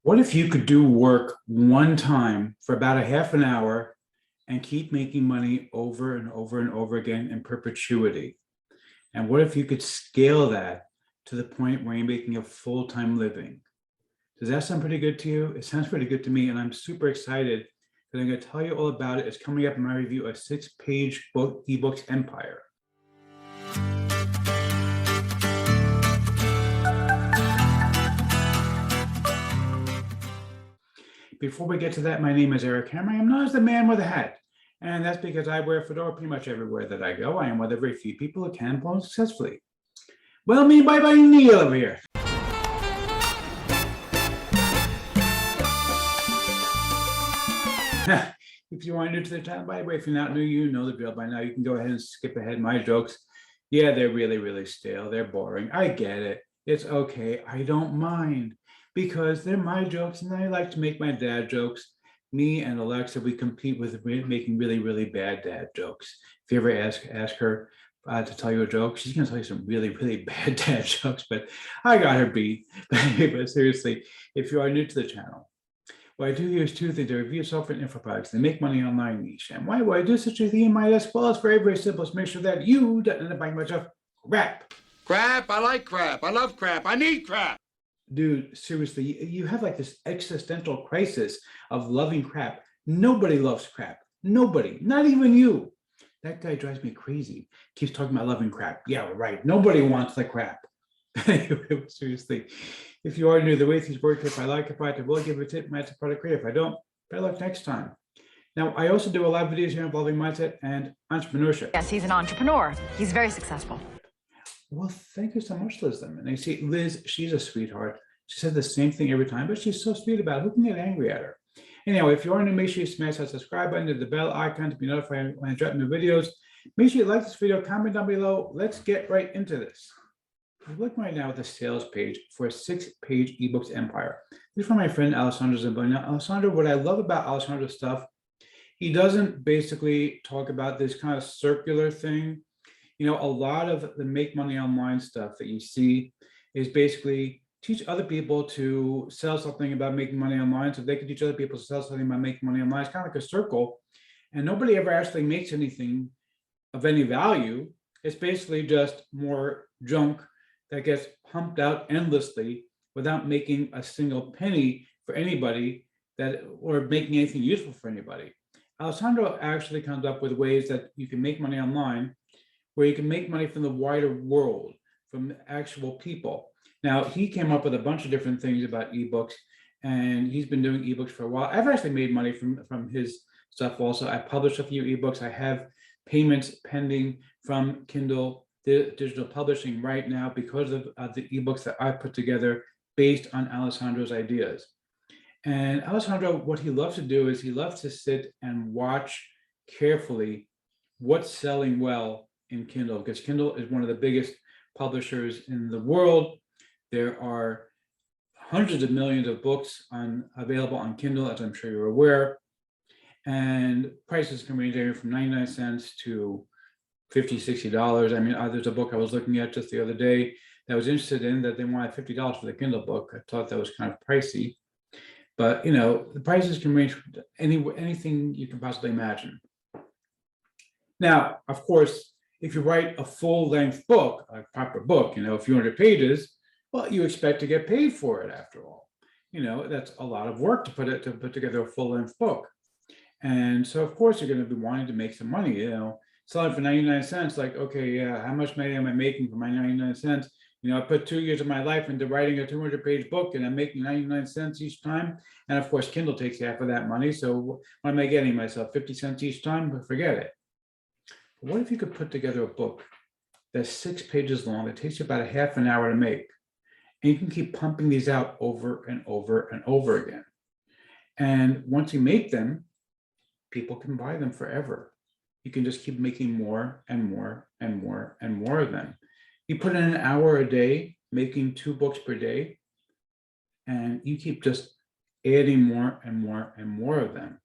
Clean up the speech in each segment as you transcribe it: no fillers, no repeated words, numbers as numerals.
What if you could do work one time for about a half an hour and keep making money over and over and over again in perpetuity? And what if you could scale that to the point where you're making a full-time living? Does that sound pretty good to you? It sounds pretty good to me, and I'm super excited that I'm going to tell you all about it. It's coming up in my review, a 6-page book, ebooks empire. Before we get to that, my name is Eric Hammer. I'm known as the man with a hat. And that's because I wear a fedora pretty much everywhere that I go. I am one of the very few people who can pose successfully. Well, me, bye-bye, Neil over here. If you are new to the channel, by the way, if you're not new, you know the drill by now. You can go ahead and skip ahead my jokes. Yeah, they're really, really stale. They're boring. I get it. It's okay. I don't mind because they're my jokes and I like to make my dad jokes. Me and Alexa, we compete with making really, really bad dad jokes. If you ever ask her to tell you a joke, she's going to tell you some really, really bad dad jokes, but I got her beat. But seriously, if you are new to the channel, what I do here is two things. I review software and info products. They make money online niche. And why do I do such a thing in my desk? Well, it's very, very simple. It's make sure that you don't end up buying much of crap. Crap, I like crap. I love crap. I need crap. Dude, seriously, you have like this existential crisis of loving crap. Nobody loves crap. Nobody, not even you. That guy drives me crazy. Keeps talking about loving crap. Yeah, right. Nobody wants the crap. Anyway, seriously, if you are new, the way things work, if I like a product, I will give a tip, mindset, product, create. If I don't, better luck next time. Now, I also do a lot of videos here involving mindset and entrepreneurship. Yes, he's an entrepreneur. He's very successful. Well, thank you so much, Liz. And I see Liz, she's a sweetheart. She said the same thing every time, but she's so sweet about it. Who can get angry at her? Anyway, if you are new, make sure you smash that subscribe button, hit the bell icon to be notified when I drop new videos. Make sure you like this video, comment down below. Let's get right into this. I'm looking right now at the sales page for a 6-page ebooks empire. This is from my friend Alessandro Zamboni. Now, Alessandro, what I love about Alessandro's stuff, he doesn't basically talk about this kind of circular thing. You know, a lot of the make money online stuff that you see is basically teach other people to sell something about making money online so they can teach other people to sell something about making money online. It's kind of like a circle, and nobody ever actually makes anything of any value. It's basically just more junk that gets pumped out endlessly without making a single penny for anybody or making anything useful for anybody. Alessandro actually comes up with ways that you can make money online where you can make money from the wider world, from actual people. Now, he came up with a bunch of different things about ebooks, and he's been doing ebooks for a while. I've actually made money from his stuff also. I published a few ebooks. I have payments pending from Kindle digital publishing right now because of the ebooks that I put together based on Alessandro's ideas. And Alessandro, what he loves to do is he loves to sit and watch carefully what's selling well in Kindle, because Kindle is one of the biggest publishers in the world. There are hundreds of millions of books available on Kindle, as I'm sure you're aware, and prices can range anywhere from 99 cents to $50, $60. I mean, there's a book I was looking at just the other day that I was interested in that they wanted $50 for the Kindle book. I thought that was kind of pricey, but you know, the prices can range from anything you can possibly imagine. Now, of course, if you write a full-length book, a proper book, you know, a few hundred pages, well, you expect to get paid for it after all. You know, that's a lot of work to put together a full-length book. And so, of course, you're going to be wanting to make some money, you know. Selling for 99 cents, like, okay, yeah, how much money am I making for my 99 cents? You know, I put 2 years of my life into writing a 200-page book and I'm making 99 cents each time. And of course, Kindle takes half of that money. So what am I getting myself? 50 cents each time? But forget it. But what if you could put together a book that's 6 pages long, that takes you about a half an hour to make, and you can keep pumping these out over and over and over again. And once you make them, people can buy them forever. You can just keep making more and more and more and more of them. You put in an hour a day, making 2 books per day, and you keep just adding more and more and more of them,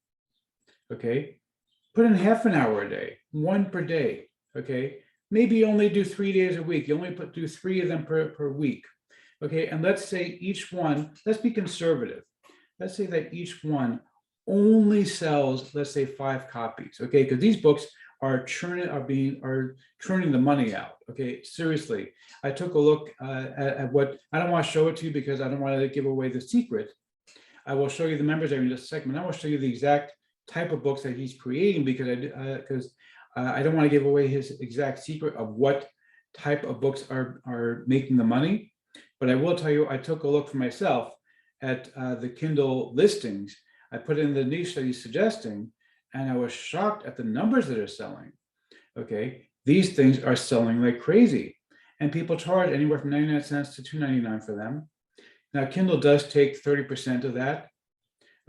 okay? Put in half an hour a day, 1 per day, okay? Maybe you only do 3 days a week. You only do 3 of them per week, okay? And let's say each one, let's be conservative. let's say that each one only sells, let's say 5 copies, okay? Because these books are churning the money out, okay? Seriously, I took a look at what, I don't want to show it to you because I don't want to give away the secret. I will show you the members area in just a second. I will show you the exact type of books that he's creating because I don't want to give away his exact secret of what type of books are making the money. But I will tell you, I took a look for myself at the Kindle listings. I put in the niche that he's suggesting, and I was shocked at the numbers that are selling. Okay, these things are selling like crazy, and people charge anywhere from 99 cents to $2.99 for them. Now, Kindle does take 30% of that,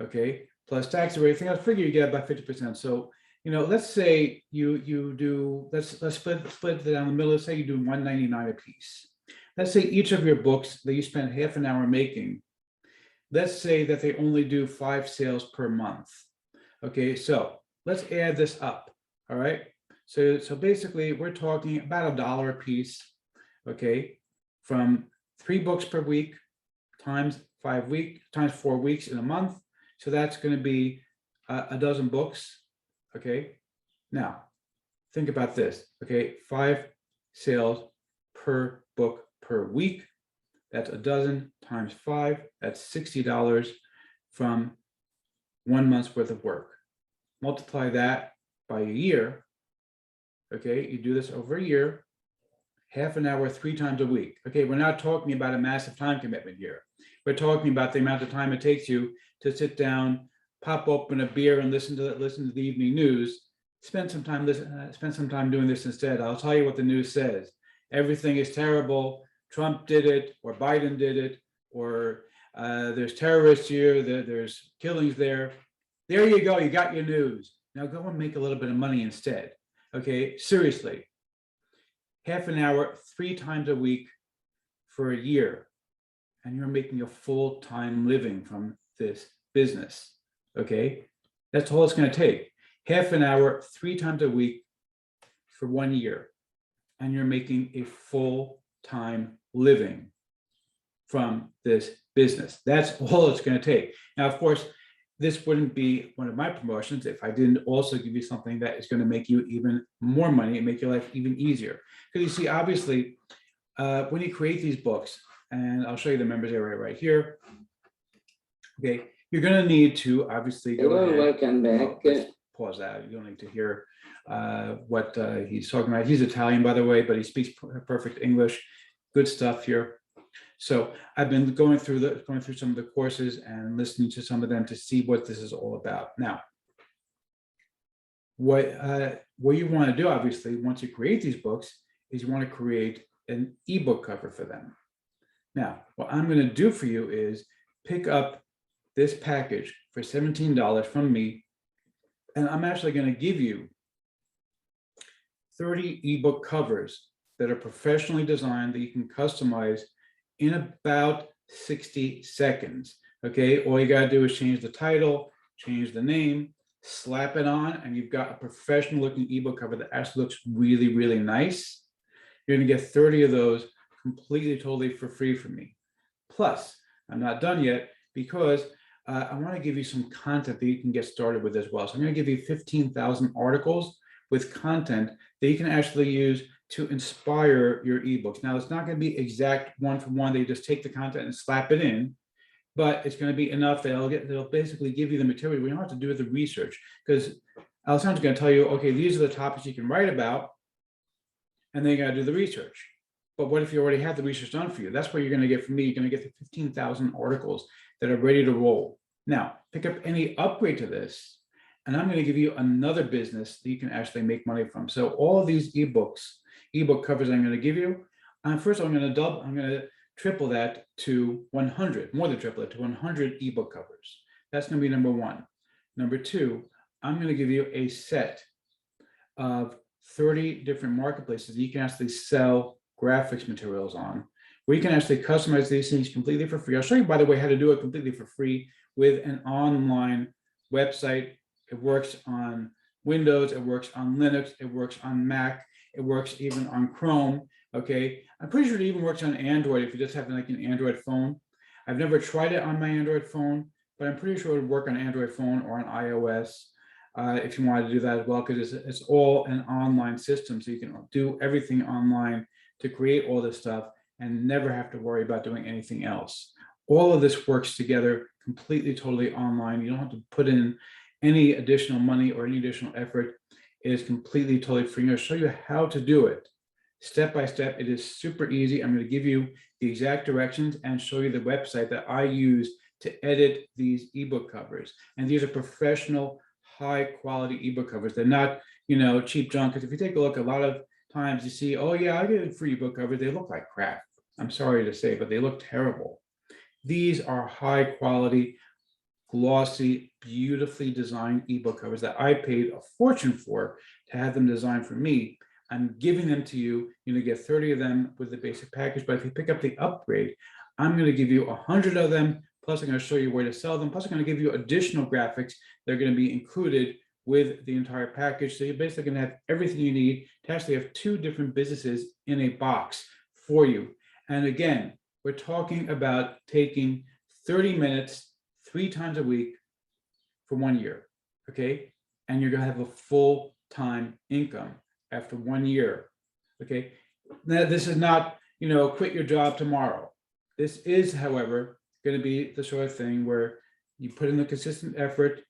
okay, plus tax or everything. I figure you get about 50%. So, let's say you do, let's split it down the middle. Let's say you do $1.99 a piece. Let's say each of your books that you spend half an hour making, let's say that they only do 5 sales per month. Okay, so let's add this up. All right. So basically we're talking about $1 a piece, okay, from 3 books per week times 4 weeks in a month. So that's going to be a dozen books. Okay. Now think about this. Okay. 5 sales per book per week. That's a dozen times 5. That's $60 from 1 month's worth of work. Multiply that by a year. Okay, you do this over a year, half an hour, 3 times a week. Okay, we're not talking about a massive time commitment here. We're talking about the amount of time it takes you to sit down, pop open a beer, and listen to the evening news. Spend some time doing this instead. I'll tell you what the news says. Everything is terrible. Trump did it, or Biden did it, or there's terrorists here. There's killings there. There you go. You got your news. Now go and make a little bit of money instead. Okay, seriously. Half an hour, 3 times a week for a year, and you're making a full-time living from this business. Okay, that's all it's going to take. Half an hour, 3 times a week for 1 year, and you're making a full-time living from this business. That's all it's going to take. Now, of course, this wouldn't be one of my promotions if I didn't also give you something that is going to make you even more money and make your life even easier. Because you see, obviously, when you create these books, and I'll show you the members area right here. Okay, you're going to need to obviously go ahead. Welcome back. Let's pause that. You don't need to hear what he's talking about. He's Italian, by the way, but he speaks perfect English. Good stuff here. So I've been going through some of the courses and listening to some of them to see what this is all about. Now, what you want to do, obviously, once you create these books, is you want to create an ebook cover for them. Now, what I'm going to do for you is pick up this package for $17 from me, and I'm actually going to give you 30 ebook covers that are professionally designed that you can customize in about 60 seconds. Okay, all you got to do is change the title, change the name, slap it on, and you've got a professional looking ebook cover that actually looks really, really nice. You're going to get 30 of those completely, totally for free from me. Plus, I'm not done yet because I want to give you some content that you can get started with as well. So I'm going to give you 15,000 articles with content that you can actually use to inspire your ebooks. Now, it's not going to be exact one for one. They just take the content and slap it in, but it's going to be enough that it'll basically give you the material. We don't have to do the research because Alessandro's going to tell you, okay, these are the topics you can write about, and then you got to do the research. But what if you already have the research done for you? That's what you're going to get from me. You're going to get the 15,000 articles that are ready to roll. Now, pick up any upgrade to this, and I'm going to give you another business that you can actually make money from. So all of these ebook covers I'm going to give you, first I'm going to triple that to 100, more than triple it to 100 ebook covers. That's going to be number one. Number two, I'm going to give you a set of 30 different marketplaces that you can actually sell graphics materials on, where you can actually customize these things completely for free. I'll show you, by the way, how to do it completely for free with an online website. It works on Windows, it works on Linux, it works on Mac, it works even on Chrome. Okay, I'm pretty sure it even works on Android if you just have like an Android phone. I've never tried it on my Android phone, but I'm pretty sure it would work on Android phone or on iOS if you wanted to do that as well, because it's all an online system. So you can do everything online to create all this stuff and never have to worry about doing anything else. All of this works together completely, totally online. You don't have to put in any additional money or any additional effort. It is completely, totally free. I'm going to show you how to do it step by step. It is super easy. I'm going to give you the exact directions and show you the website that I use to edit these ebook covers. And these are professional, high quality ebook covers. They're not, cheap junk. Because if you take a look, a lot of times you see, oh yeah, I get a free ebook cover. They look like crap. I'm sorry to say, but they look terrible. These are high quality, glossy, beautifully designed ebook covers that I paid a fortune for to have them designed for me. I'm giving them to you. You're going to get 30 of them with the basic package. But if you pick up the upgrade, I'm going to give you 100 of them. Plus, I'm going to show you where to sell them. Plus, I'm going to give you additional graphics that are going to be included with the entire package. So you're basically going to have everything you need to actually have 2 different businesses in a box for you. And again, we're talking about taking 30 minutes 3 times a week for 1 year, okay? And you're going to have a full-time income after 1 year, okay? Now, this is not, quit your job tomorrow. This is, however, going to be the sort of thing where you put in the consistent effort,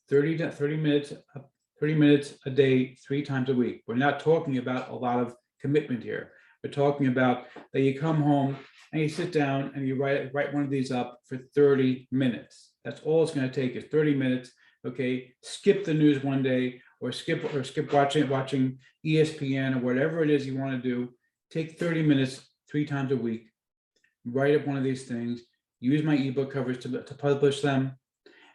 30 minutes a day, 3 times a week. We're not talking about a lot of commitment here. We're talking about that you come home and you sit down and you write one of these up for 30 minutes. That's all it's going to take is 30 minutes. Okay, skip the news one day, or skip watching ESPN or whatever it is you want to do. Take 30 minutes 3 times a week. Write up one of these things. Use my ebook covers to publish them.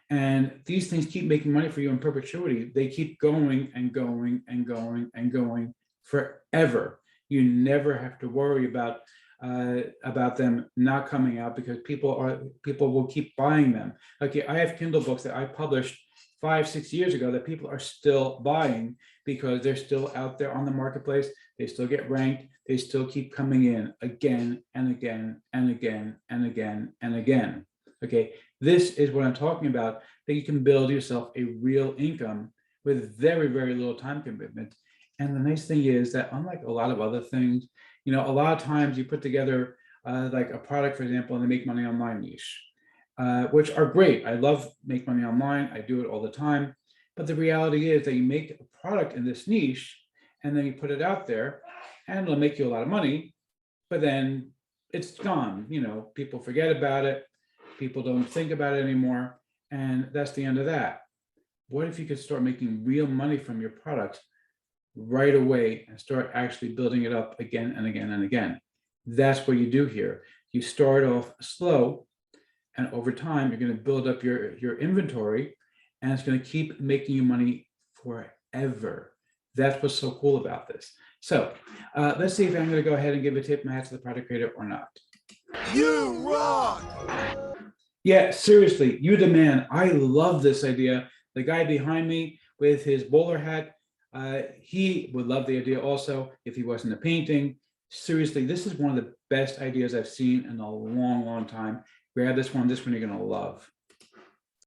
And these things keep making money for you in perpetuity. They keep going and going and going and going forever. You never have to worry about them not coming out, because people will keep buying them. Okay, I have Kindle books that I published 5-6 years ago that people are still buying because they're still out there on the marketplace. They still get ranked. They still keep coming in again and again and again and again and again. Okay, this is what I'm talking about, that you can build yourself a real income with very, very little time commitment. And the nice thing is that, unlike a lot of other things, a lot of times you put together like a product, for example, in the make money online niche, which are great. I love make money online. I do it all the time. But the reality is that you make a product in this niche and then you put it out there and it'll make you a lot of money, but then it's gone. People forget about it. People don't think about it anymore. And that's the end of that. What if you could start making real money from your products right away and start actually building it up again and again and again? That's what you do here. You start off slow, and over time, you're going to build up your inventory, and it's going to keep making you money forever. That's what's so cool about this. So let's see if I'm going to go ahead and give a tip my hat to the product creator or not. You rock! Yeah, seriously, you the man. I love this idea. The guy behind me with his bowler hat, he would love the idea also if he wasn't a painting. Seriously, this is one of the best ideas I've seen in a long, long time. Grab this one you're going to love.